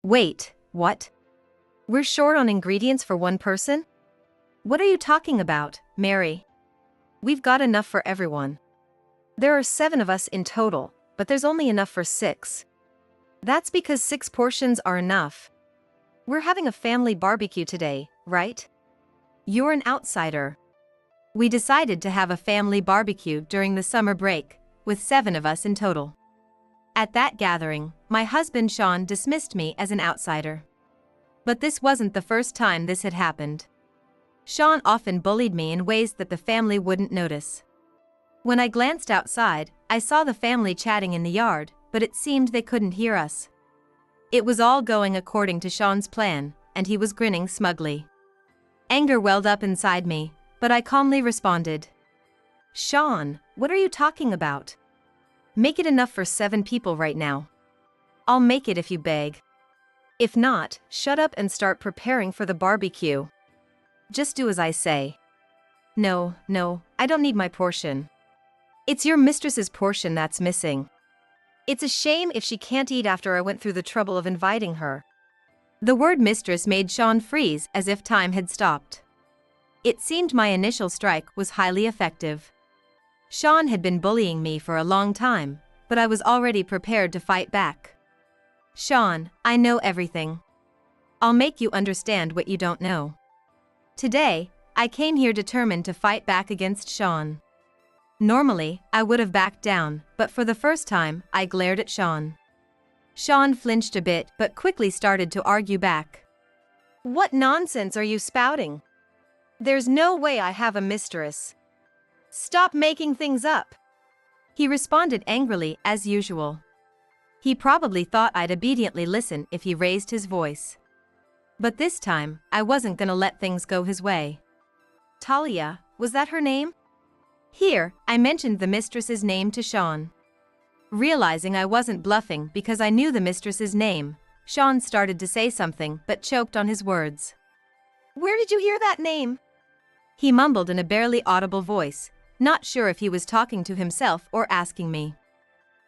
Wait, what? We're short on ingredients for one person? What are you talking about, Mary? We've got enough for everyone. There are 7 of us in total, but there's only enough for 6. That's because 6 portions are enough. We're having a family barbecue today, right? You're an outsider. We decided to have a family barbecue during the summer break, with 7 of us in total. At that gathering, my husband Sean dismissed me as an outsider. But this wasn't the first time this had happened. Sean often bullied me in ways that the family wouldn't notice. When I glanced outside, I saw the family chatting in the yard, but it seemed they couldn't hear us. It was all going according to Sean's plan, and he was grinning smugly. Anger welled up inside me, but I calmly responded. Sean, what are you talking about? Make it enough for 7 people right now. I'll make it if you beg. If not, shut up and start preparing for the barbecue. Just do as I say. No, I don't need my portion. It's your mistress's portion that's missing. It's a shame if she can't eat after I went through the trouble of inviting her. The word mistress made Sean freeze as if time had stopped. It seemed my initial strike was highly effective. Sean had been bullying me for a long time, but I was already prepared to fight back. Sean, I know everything. I'll make you understand what you don't know. Today, I came here determined to fight back against Sean. Normally, I would have backed down, but for the first time, I glared at Sean. Sean flinched a bit but quickly started to argue back. What nonsense are you spouting? There's no way I have a mistress. Stop making things up. He responded angrily as usual. He probably thought I'd obediently listen if he raised his voice. But this time, I wasn't gonna let things go his way. Talia, was that her name? Here, I mentioned the mistress's name to Sean. Realizing I wasn't bluffing because I knew the mistress's name, Sean started to say something but choked on his words. Where did you hear that name? He mumbled in a barely audible voice, not sure if he was talking to himself or asking me.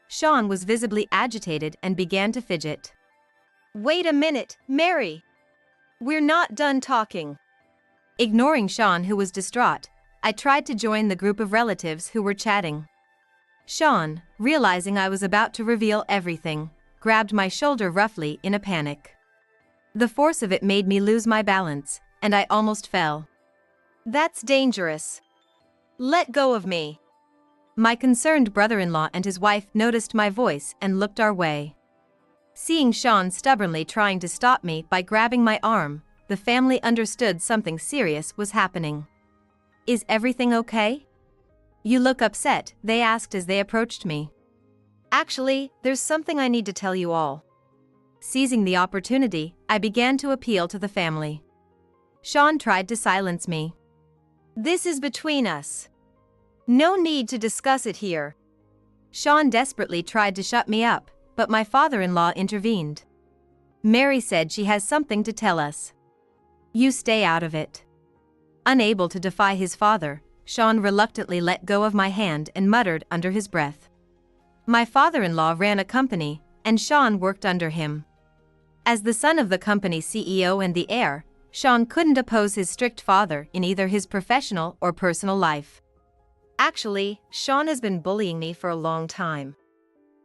Sean was visibly agitated and began to fidget. Wait a minute, Mary. We're not done talking. Ignoring Sean, who was distraught, I tried to join the group of relatives who were chatting. Sean, realizing I was about to reveal everything, grabbed my shoulder roughly in a panic. The force of it made me lose my balance, and I almost fell. That's dangerous. Let go of me. My concerned brother-in-law and his wife noticed my voice and looked our way. Seeing Sean stubbornly trying to stop me by grabbing my arm, the family understood something serious was happening. Is everything okay? You look upset, they asked as they approached me. Actually, there's something I need to tell you all. Seizing the opportunity, I began to appeal to the family. Sean tried to silence me. This is between us. No need to discuss it here. Sean desperately tried to shut me up, but my father-in-law intervened. Mary said she has something to tell us. You stay out of it. Unable to defy his father, Sean reluctantly let go of my hand and muttered under his breath. My father-in-law ran a company, and Sean worked under him. As the son of the company's CEO and the heir, Sean couldn't oppose his strict father in either his professional or personal life. Actually, Sean has been bullying me for a long time.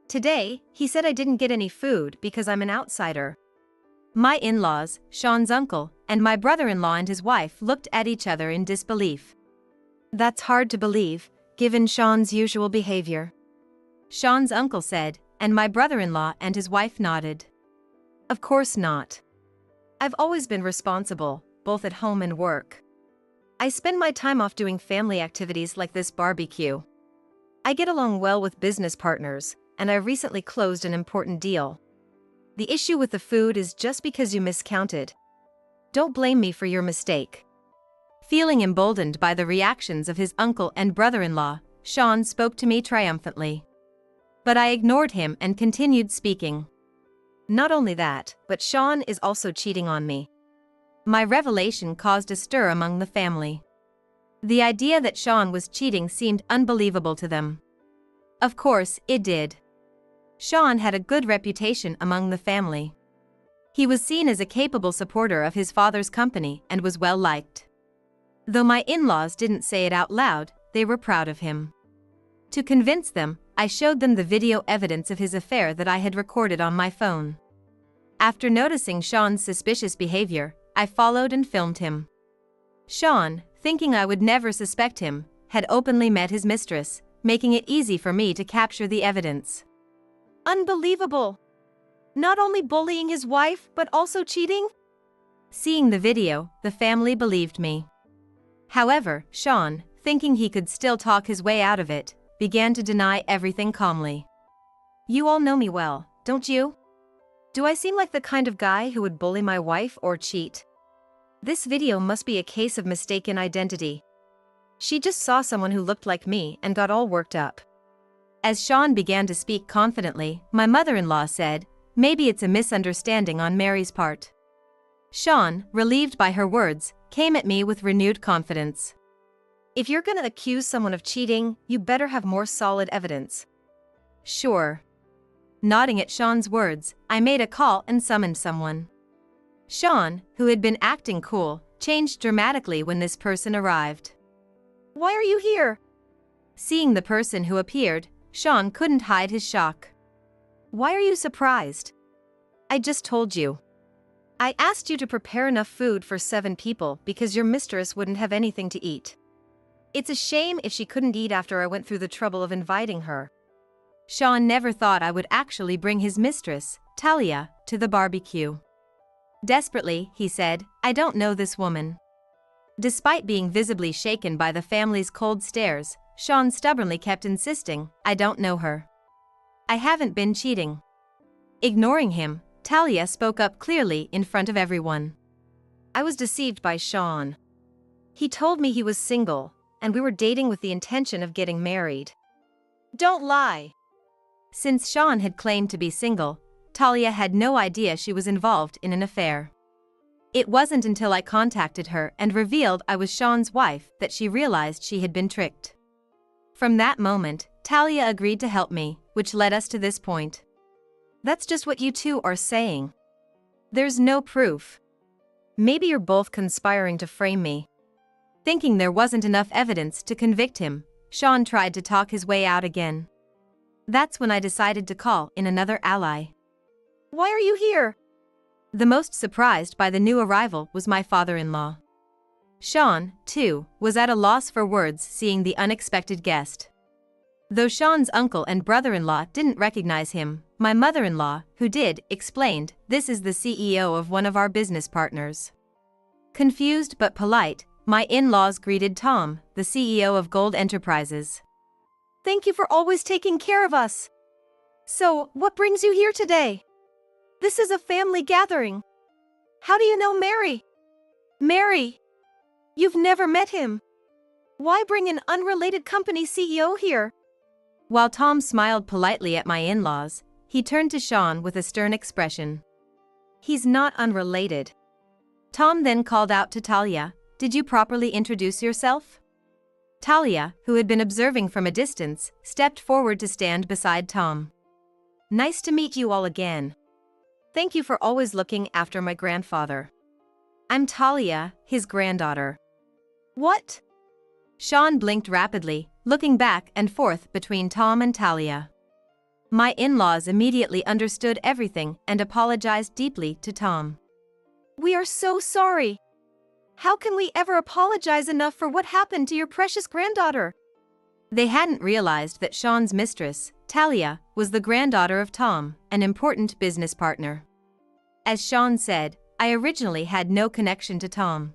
Today, he said I didn't get any food because I'm an outsider. My in-laws, Sean's uncle, and my brother-in-law and his wife looked at each other in disbelief. That's hard to believe, given Sean's usual behavior. Sean's uncle said, and my brother-in-law and his wife nodded. Of course not. I've always been responsible, both at home and work. I spend my time off doing family activities like this barbecue. I get along well with business partners, and I recently closed an important deal. The issue with the food is just because you miscounted. Don't blame me for your mistake. Feeling emboldened by the reactions of his uncle and brother-in-law, Sean spoke to me triumphantly. But I ignored him and continued speaking. Not only that, but Sean is also cheating on me. My revelation caused a stir among the family. The idea that Sean was cheating seemed unbelievable to them. Of course, it did. Sean had a good reputation among the family. He was seen as a capable supporter of his father's company and was well liked. Though my in-laws didn't say it out loud, they were proud of him. To convince them, I showed them the video evidence of his affair that I had recorded on my phone. After noticing Sean's suspicious behavior, I followed and filmed him. Sean, thinking I would never suspect him, had openly met his mistress, making it easy for me to capture the evidence. Unbelievable! Not only bullying his wife, but also cheating? Seeing the video, the family believed me. However, Sean, thinking he could still talk his way out of it, began to deny everything calmly. You all know me well, don't you? Do I seem like the kind of guy who would bully my wife or cheat? This video must be a case of mistaken identity. She just saw someone who looked like me and got all worked up. As Sean began to speak confidently, my mother-in-law said, "Maybe it's a misunderstanding on Mary's part." Sean, relieved by her words, came at me with renewed confidence. If you're gonna accuse someone of cheating, you better have more solid evidence. Sure. Nodding at Sean's words, I made a call and summoned someone. Sean, who had been acting cool, changed dramatically when this person arrived. Why are you here? Seeing the person who appeared, Sean couldn't hide his shock. Why are you surprised? I just told you. I asked you to prepare enough food for 7 people because your mistress wouldn't have anything to eat. It's a shame if she couldn't eat after I went through the trouble of inviting her. Sean never thought I would actually bring his mistress, Talia, to the barbecue. Desperately, he said, "I don't know this woman." Despite being visibly shaken by the family's cold stares, Sean stubbornly kept insisting, "I don't know her. I haven't been cheating." Ignoring him, Talia spoke up clearly in front of everyone. I was deceived by Sean. He told me he was single, and we were dating with the intention of getting married. Don't lie. Since Sean had claimed to be single, Talia had no idea she was involved in an affair. It wasn't until I contacted her and revealed I was Sean's wife that she realized she had been tricked. From that moment, Talia agreed to help me, which led us to this point. That's just what you two are saying. There's no proof. Maybe you're both conspiring to frame me. Thinking there wasn't enough evidence to convict him, Sean tried to talk his way out again. That's when I decided to call in another ally. Why are you here? The most surprised by the new arrival was my father-in-law. Sean, too, was at a loss for words seeing the unexpected guest. Though Sean's uncle and brother-in-law didn't recognize him, my mother-in-law, who did, explained, "This is the CEO of one of our business partners." Confused but polite, my in-laws greeted Tom, the CEO of Gold Enterprises. Thank you for always taking care of us. So, what brings you here today? This is a family gathering. How do you know Mary? Mary? You've never met him. Why bring an unrelated company CEO here? While Tom smiled politely at my in-laws, he turned to Sean with a stern expression. He's not unrelated. Tom then called out to Talia, "Did you properly introduce yourself?" Talia, who had been observing from a distance, stepped forward to stand beside Tom. Nice to meet you all again. Thank you for always looking after my grandfather. I'm Talia, his granddaughter. What? Sean blinked rapidly, looking back and forth between Tom and Talia. My in-laws immediately understood everything and apologized deeply to Tom. We are so sorry. How can we ever apologize enough for what happened to your precious granddaughter? They hadn't realized that Sean's mistress, Talia, was the granddaughter of Tom, an important business partner. As Sean said, I originally had no connection to Tom.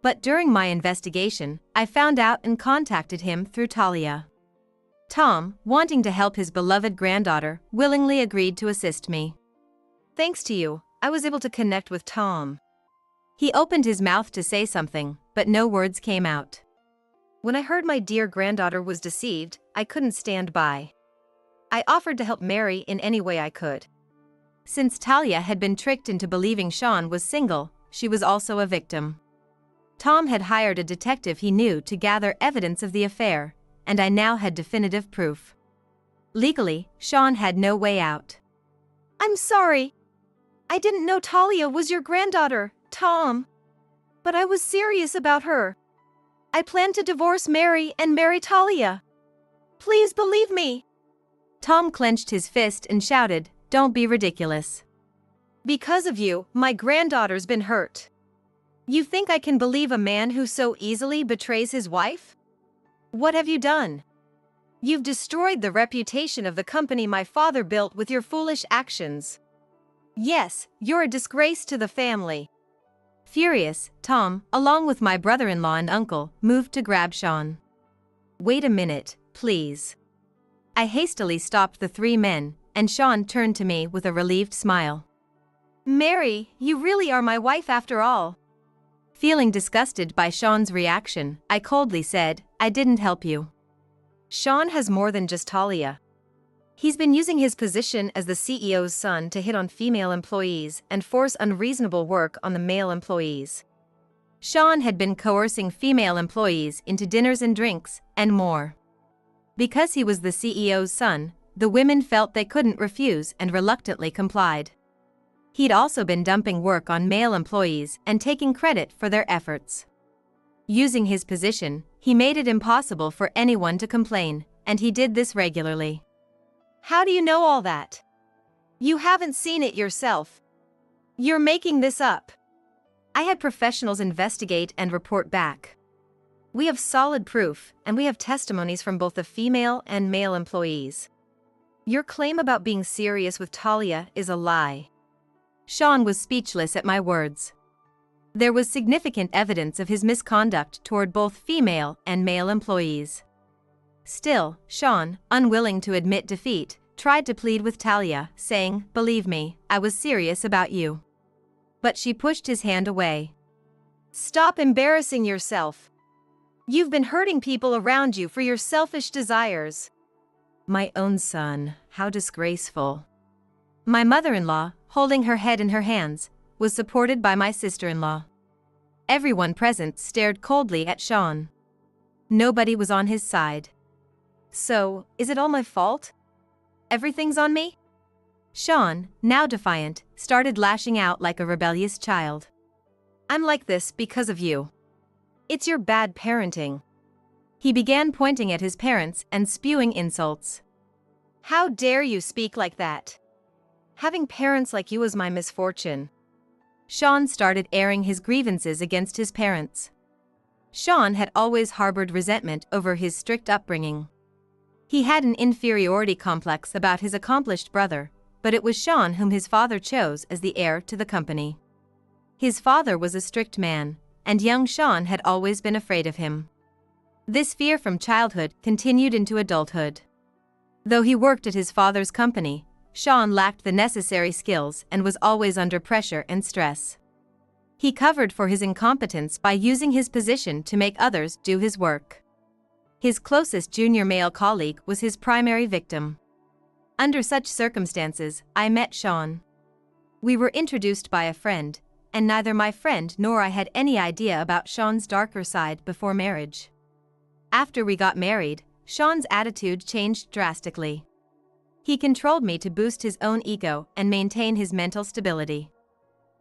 But during my investigation, I found out and contacted him through Talia. Tom, wanting to help his beloved granddaughter, willingly agreed to assist me. Thanks to you, I was able to connect with Tom. He opened his mouth to say something, but no words came out. When I heard my dear granddaughter was deceived, I couldn't stand by. I offered to help Mary in any way I could. Since Talia had been tricked into believing Sean was single, she was also a victim. Tom had hired a detective he knew to gather evidence of the affair, and I now had definitive proof. Legally, Sean had no way out. I'm sorry. I didn't know Talia was your granddaughter, Tom. But I was serious about her. I plan to divorce Mary and marry Talia. Please believe me. Tom clenched his fist and shouted, "Don't be ridiculous." Because of you, my granddaughter's been hurt. You think I can believe a man who so easily betrays his wife? What have you done? You've destroyed the reputation of the company my father built with your foolish actions. Yes, you're a disgrace to the family. Furious, Tom, along with my brother-in-law and uncle, moved to grab Sean. "Wait a minute, please." I hastily stopped the three men, and Sean turned to me with a relieved smile. "Mary, you really are my wife after all." Feeling disgusted by Sean's reaction, I coldly said, "I didn't help you." Sean has more than just Talia. He's been using his position as the CEO's son to hit on female employees and force unreasonable work on the male employees. Sean had been coercing female employees into dinners and drinks, and more. Because he was the CEO's son, the women felt they couldn't refuse and reluctantly complied. He'd also been dumping work on male employees and taking credit for their efforts. Using his position, he made it impossible for anyone to complain, and he did this regularly. How do you know all that? You haven't seen it yourself. You're making this up. I had professionals investigate and report back. We have solid proof, and we have testimonies from both the female and male employees. Your claim about being serious with Talia is a lie. Sean was speechless at my words. There was significant evidence of his misconduct toward both female and male employees. Still, Sean, unwilling to admit defeat, tried to plead with Talia, saying, "Believe me, I was serious about you." But she pushed his hand away. "Stop embarrassing yourself. You've been hurting people around you for your selfish desires." My own son, how disgraceful. My mother-in-law, holding her head in her hands, was supported by my sister-in-law. Everyone present stared coldly at Sean. Nobody was on his side. "So, is it all my fault? Everything's on me?" Sean, now defiant, started lashing out like a rebellious child. "I'm like this because of you. It's your bad parenting." He began pointing at his parents and spewing insults. "How dare you speak like that? Having parents like you is my misfortune." Sean started airing his grievances against his parents. Sean had always harbored resentment over his strict upbringing. He had an inferiority complex about his accomplished brother, but it was Sean whom his father chose as the heir to the company. His father was a strict man, and young Sean had always been afraid of him. This fear from childhood continued into adulthood. Though he worked at his father's company, Sean lacked the necessary skills and was always under pressure and stress. He covered for his incompetence by using his position to make others do his work. His closest junior male colleague was his primary victim. Under such circumstances, I met Sean. We were introduced by a friend, and neither my friend nor I had any idea about Sean's darker side before marriage. After we got married, Sean's attitude changed drastically. He controlled me to boost his own ego and maintain his mental stability.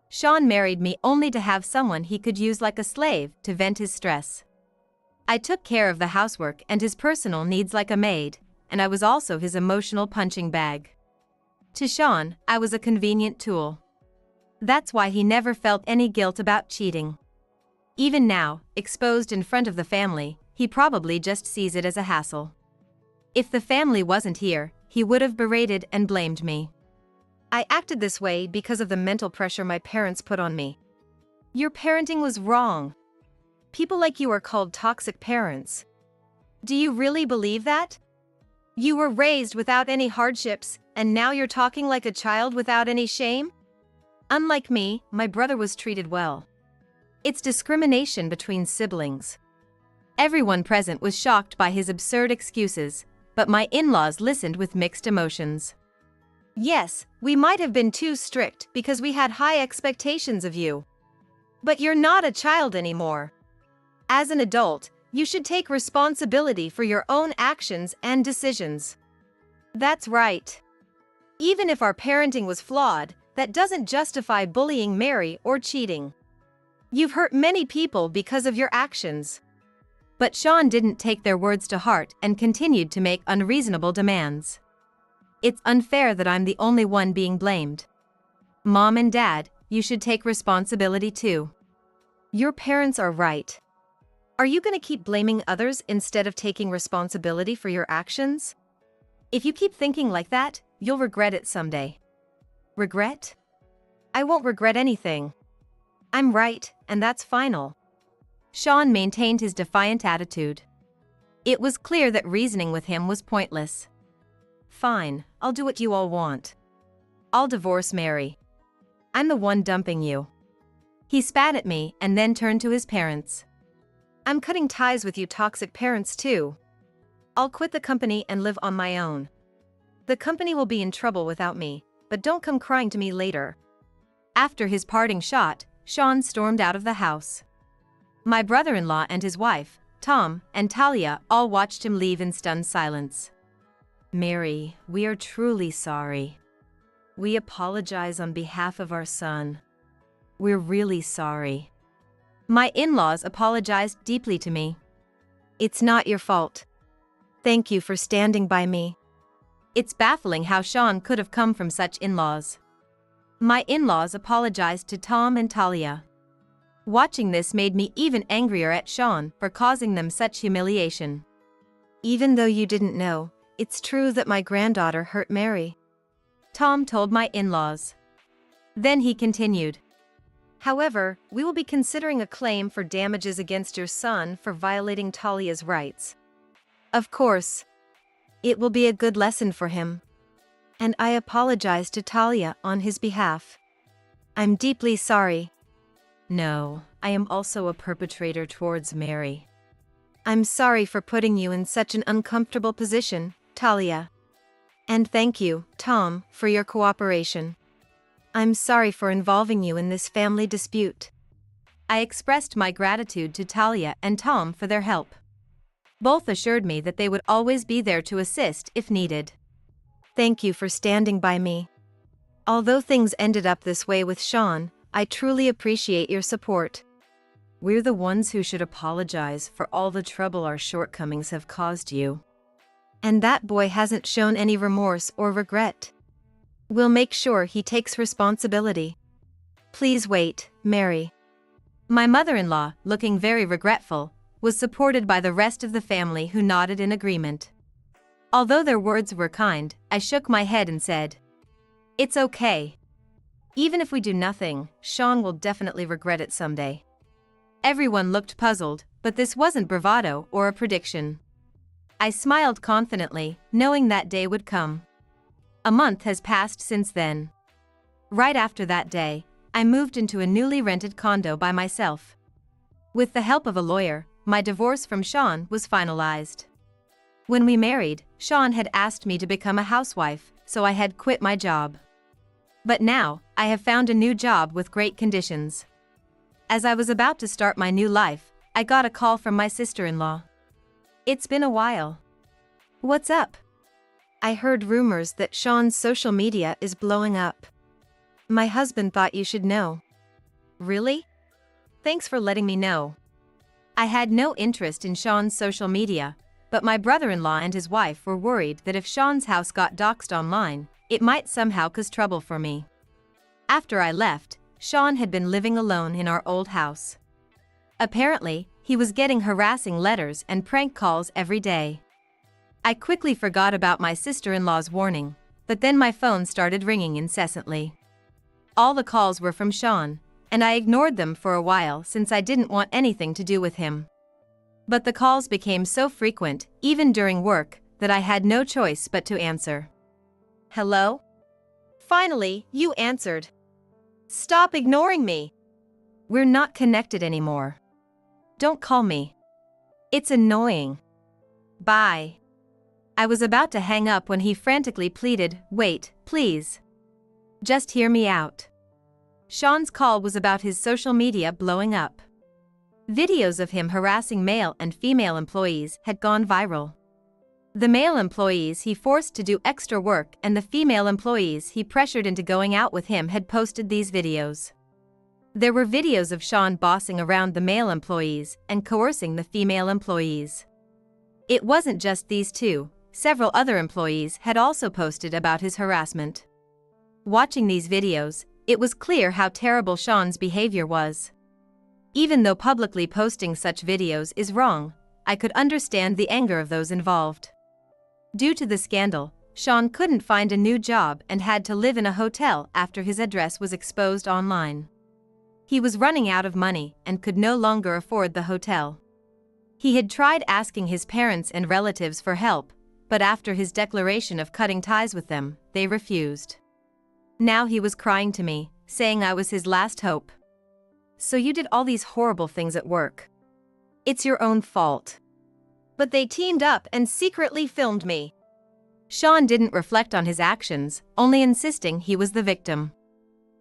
Sean married me only to have someone he could use like a slave to vent his stress. I took care of the housework and his personal needs like a maid, and I was also his emotional punching bag. To Sean, I was a convenient tool. That's why he never felt any guilt about cheating. Even now, exposed in front of the family, he probably just sees it as a hassle. If the family wasn't here, he would have berated and blamed me. "I acted this way because of the mental pressure my parents put on me. Your parenting was wrong. People like you are called toxic parents. Do you really believe that? You were raised without any hardships, and now you're talking like a child without any shame? Unlike me, my brother was treated well." It's discrimination between siblings. Everyone present was shocked by his absurd excuses, but my in-laws listened with mixed emotions. "Yes, we might have been too strict because we had high expectations of you. But you're not a child anymore. As an adult, you should take responsibility for your own actions and decisions." "That's right. Even if our parenting was flawed, That doesn't justify bullying Mary or cheating. You've hurt many people because of your actions. But Sean didn't take their words to heart and continued to make unreasonable demands. It's unfair that I'm the only one being blamed. Mom and Dad, you should take responsibility too. Your parents are right. Are you going to keep blaming others instead of taking responsibility for your actions? If you keep thinking like that, you'll regret it someday. Regret? I won't regret anything. I'm right, and that's final. Sean maintained his defiant attitude. It was clear that reasoning with him was pointless. Fine, I'll do what you all want. I'll divorce Mary. I'm the one dumping you. He spat at me and then turned to his parents. I'm cutting ties with you toxic parents too. I'll quit the company and live on my own. The company will be in trouble without me, but don't come crying to me later. After his parting shot, Sean stormed out of the house. My brother-in-law and his wife, Tom, and Talia all watched him leave in stunned silence. Mary, we are truly sorry. We apologize on behalf of our son. We're really sorry. My in-laws apologized deeply to me. It's not your fault. Thank you for standing by me. It's baffling how Sean could have come from such in-laws. My in-laws apologized to Tom and Talia. Watching this made me even angrier at Sean for causing them such humiliation. Even though you didn't know, it's true that my granddaughter hurt Mary. Tom told my in-laws. Then he continued. However, we will be considering a claim for damages against your son for violating Talia's rights. Of course. It will be a good lesson for him. And I apologize to Talia on his behalf. I'm deeply sorry. No, I am also a perpetrator towards Mary. I'm sorry for putting you in such an uncomfortable position, Talia. And thank you, Tom, for your cooperation. I'm sorry for involving you in this family dispute. I expressed my gratitude to Talia and Tom for their help. Both assured me that they would always be there to assist if needed. Thank you for standing by me. Although things ended up this way with Sean, I truly appreciate your support. We're the ones who should apologize for all the trouble our shortcomings have caused you. And that boy hasn't shown any remorse or regret. We'll make sure he takes responsibility. Please wait, Mary. My mother-in-law, looking very regretful, was supported by the rest of the family who nodded in agreement. Although their words were kind, I shook my head and said, "It's okay. Even if we do nothing, Sean will definitely regret it someday." Everyone looked puzzled, but this wasn't bravado or a prediction. I smiled confidently, knowing that day would come. A month has passed since then. Right after that day, I moved into a newly rented condo by myself. With the help of a lawyer, my divorce from Sean was finalized. When we married, Sean had asked me to become a housewife, so I had quit my job. But now, I have found a new job with great conditions. As I was about to start my new life, I got a call from my sister-in-law. It's been a while. What's up? I heard rumors that Sean's social media is blowing up. My husband thought you should know. Really? Thanks for letting me know. I had no interest in Sean's social media, but my brother-in-law and his wife were worried that if Sean's house got doxed online, it might somehow cause trouble for me. After I left, Sean had been living alone in our old house. Apparently, he was getting harassing letters and prank calls every day. I quickly forgot about my sister-in-law's warning, but then my phone started ringing incessantly. All the calls were from Sean, and I ignored them for a while since I didn't want anything to do with him. But the calls became so frequent, even during work, that I had no choice but to answer. Hello? Finally, you answered. Stop ignoring me. We're not connected anymore. Don't call me. It's annoying. Bye. I was about to hang up when he frantically pleaded, "Wait, please. Just hear me out." Sean's call was about his social media blowing up. Videos of him harassing male and female employees had gone viral. The male employees he forced to do extra work and the female employees he pressured into going out with him had posted these videos. There were videos of Sean bossing around the male employees and coercing the female employees. It wasn't just these two, several other employees had also posted about his harassment. Watching these videos, it was clear how terrible Sean's behavior was. Even though publicly posting such videos is wrong, I could understand the anger of those involved. Due to the scandal, Sean couldn't find a new job and had to live in a hotel after his address was exposed online. He was running out of money and could no longer afford the hotel. He had tried asking his parents and relatives for help, but after his declaration of cutting ties with them, they refused. Now he was crying to me, saying I was his last hope. "So you did all these horrible things at work. It's your own fault." But they teamed up and secretly filmed me. Sean didn't reflect on his actions, only insisting he was the victim.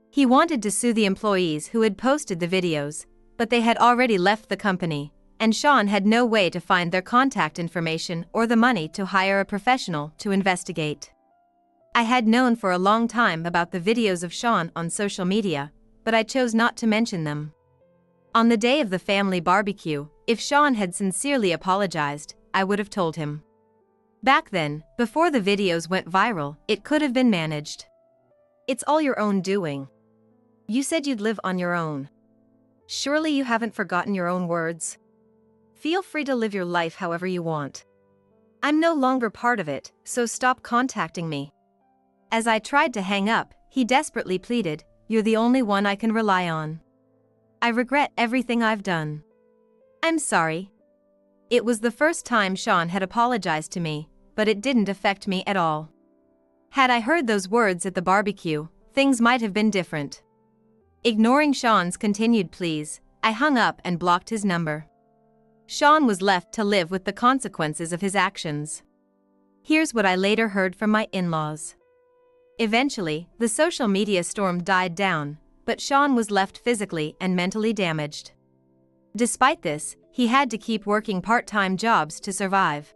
He wanted to sue the employees who had posted the videos, but they had already left the company, and Sean had no way to find their contact information or the money to hire a professional to investigate. I had known for a long time about the videos of Sean on social media, but I chose not to mention them. On the day of the family barbecue, if Sean had sincerely apologized, I would have told him. Back then, before the videos went viral, it could have been managed. It's all your own doing. You said you'd live on your own. Surely you haven't forgotten your own words? Feel free to live your life however you want. I'm no longer part of it, so stop contacting me. As I tried to hang up, he desperately pleaded, "You're the only one I can rely on. I regret everything I've done. I'm sorry." It was the first time Sean had apologized to me, but it didn't affect me at all. Had I heard those words at the barbecue, things might have been different. Ignoring Sean's continued pleas, I hung up and blocked his number. Sean was left to live with the consequences of his actions. Here's what I later heard from my in-laws. Eventually, the social media storm died down, but Sean was left physically and mentally damaged. Despite this, he had to keep working part-time jobs to survive.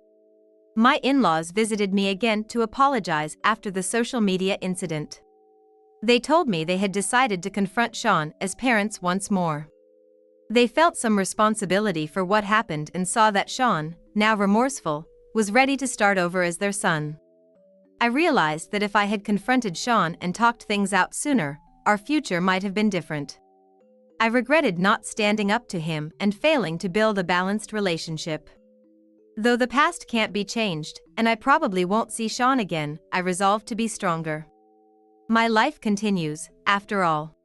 My in-laws visited me again to apologize after the social media incident. They told me they had decided to confront Sean as parents once more. They felt some responsibility for what happened and saw that Sean, now remorseful, was ready to start over as their son. I realized that if I had confronted Sean and talked things out sooner, our future might have been different. I regretted not standing up to him and failing to build a balanced relationship. Though the past can't be changed, and I probably won't see Sean again, I resolved to be stronger. My life continues, after all.